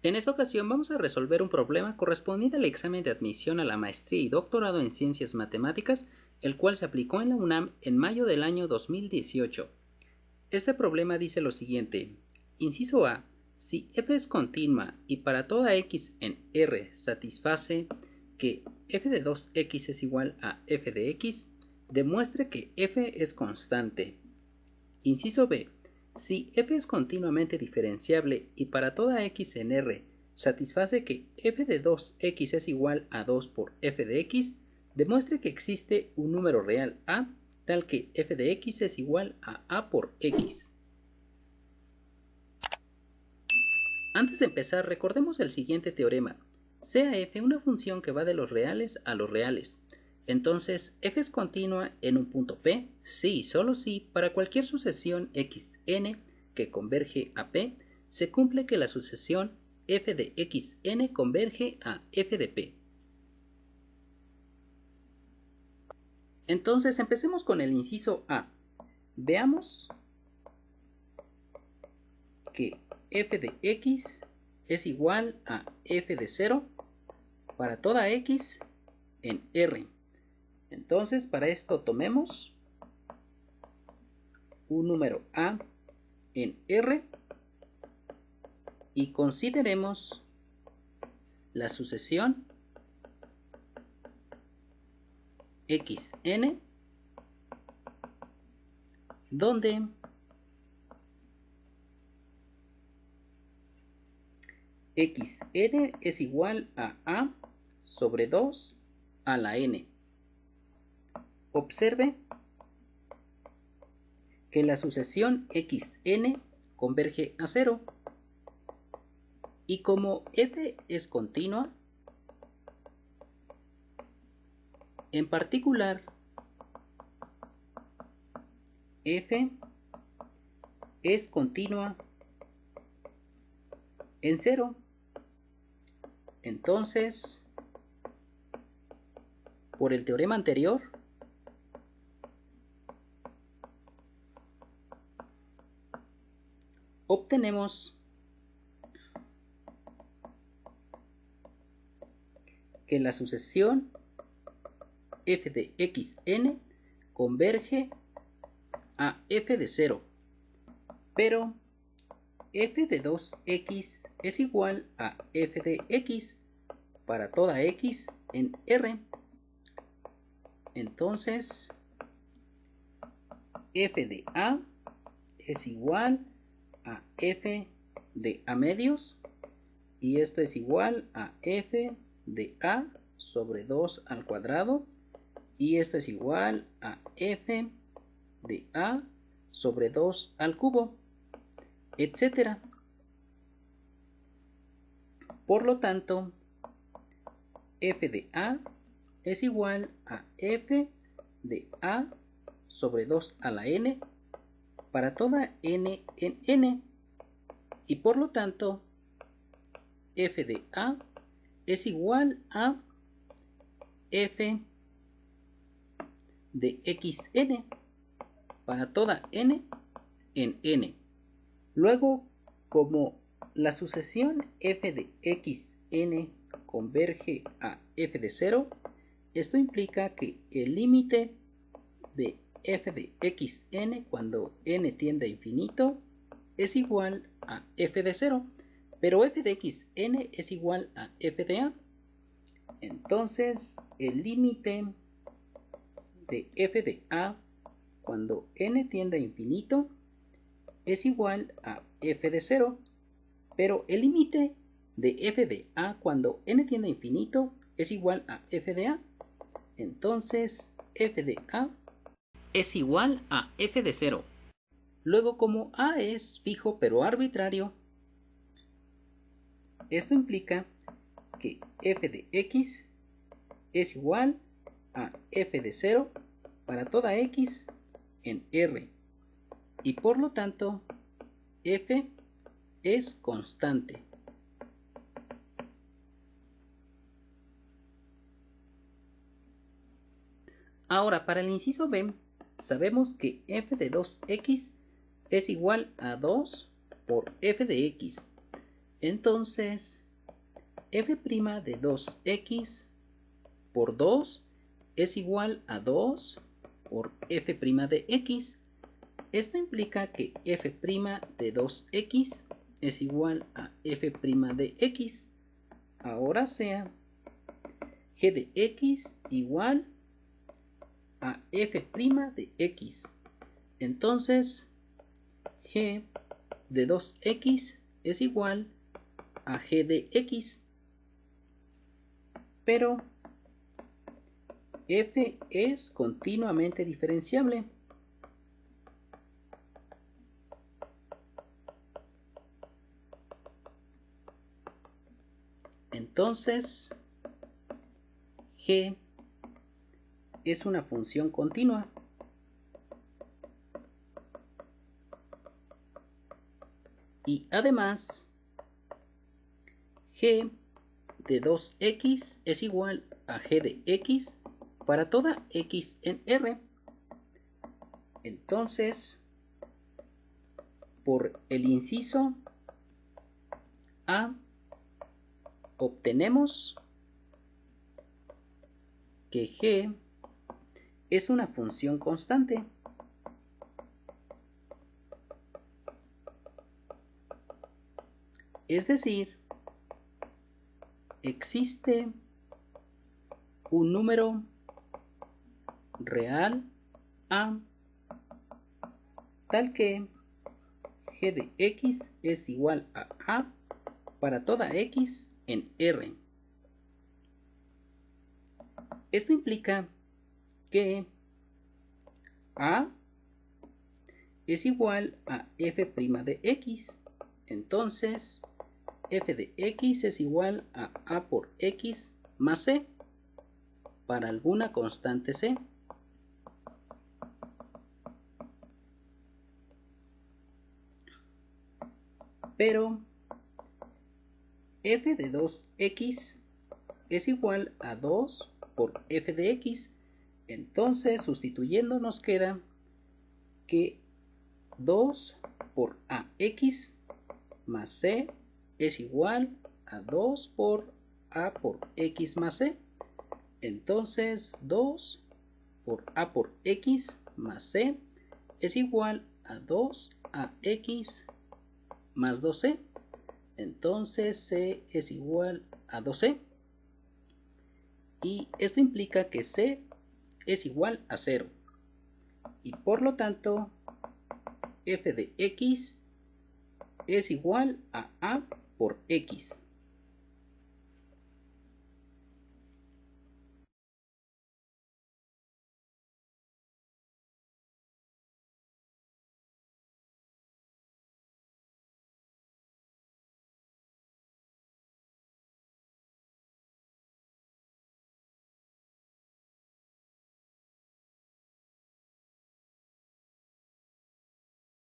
En esta ocasión vamos a resolver un problema correspondiente al examen de admisión a la maestría y doctorado en Ciencias Matemáticas, el cual se aplicó en la UNAM en mayo del año 2018. Este problema dice lo siguiente: inciso A, si f es continua y para toda x en R satisface que f de 2x es igual a f de x, demuestre que f es constante. Inciso B, si f es continuamente diferenciable y para toda x en R satisface que f de 2x es igual a 2 por f de x, demuestre que existe un número real a tal que f de x es igual a por x. Antes de empezar, recordemos el siguiente teorema. Sea f una función que va de los reales a los reales. Entonces, f es continua en un punto P, si y solo si, para cualquier sucesión xn que converge a P, se cumple que la sucesión f de xn converge a f de P. Entonces, empecemos con el inciso A. Veamos que f de x es igual a f de 0 para toda x en R. Entonces, para esto tomemos un número a en R y consideremos la sucesión xn, donde xn es igual a sobre 2 a la n. Observe que la sucesión xn converge a 0 y como f es continua, en particular f es continua en 0, entonces por el teorema anterior obtenemos que la sucesión f de xn converge a f de 0, pero f de 2x es igual a f de x para toda x en R. Entonces, f de a es igual a f de a medios y esto es igual a f de a sobre 2 al cuadrado y esto es igual a f de a sobre 2 al cubo, etcétera. Por lo tanto, f de a es igual a f de a sobre 2 a la n para toda n en n, y por lo tanto f de a es igual a f de xn para toda n en n. Luego, como la sucesión f de xn converge a f de 0, esto implica que el límite de f de xn cuando n tiende a infinito es igual a f de 0, pero f de xn es igual a f de a. Entonces, el límite de f de a cuando n tiende a infinito es igual a f de 0, pero el límite de f de a cuando n tiende a infinito es igual a f de a. Entonces, f de a es igual a f de 0. Luego, como a es fijo pero arbitrario, esto implica que f de x es igual a f de 0 para toda x en R, y por lo tanto f es constante. Ahora, para el inciso B, sabemos que f de 2x es igual a 2 por f de x. Entonces, f' de 2x por 2 es igual a 2 por f' de x. Esto implica que f' de 2x es igual a f' de x. Ahora sea g de x igual a f' de x. Entonces, g de 2x es igual a g de x. Pero f es continuamente diferenciable. Entonces, g es una función continua. Y además, g de 2x es igual a g de x para toda x en R. Entonces, por el inciso A, obtenemos que g es una función constante. Es decir, existe un número real A tal que g de x es igual a A para toda x en R. Esto implica que A es igual a f' de x. Entonces, f de x es igual a A por x más c para alguna constante c. Pero f de 2x es igual a 2 por f de x. Entonces, sustituyendo, nos queda que 2 por ax más c es igual a 2 por a por x más c. Entonces, 2 por a por x más c es igual a 2ax más 2c. Entonces, c es igual a 2c. Y esto implica que c es igual a 0. Y por lo tanto, f de x es igual a por x.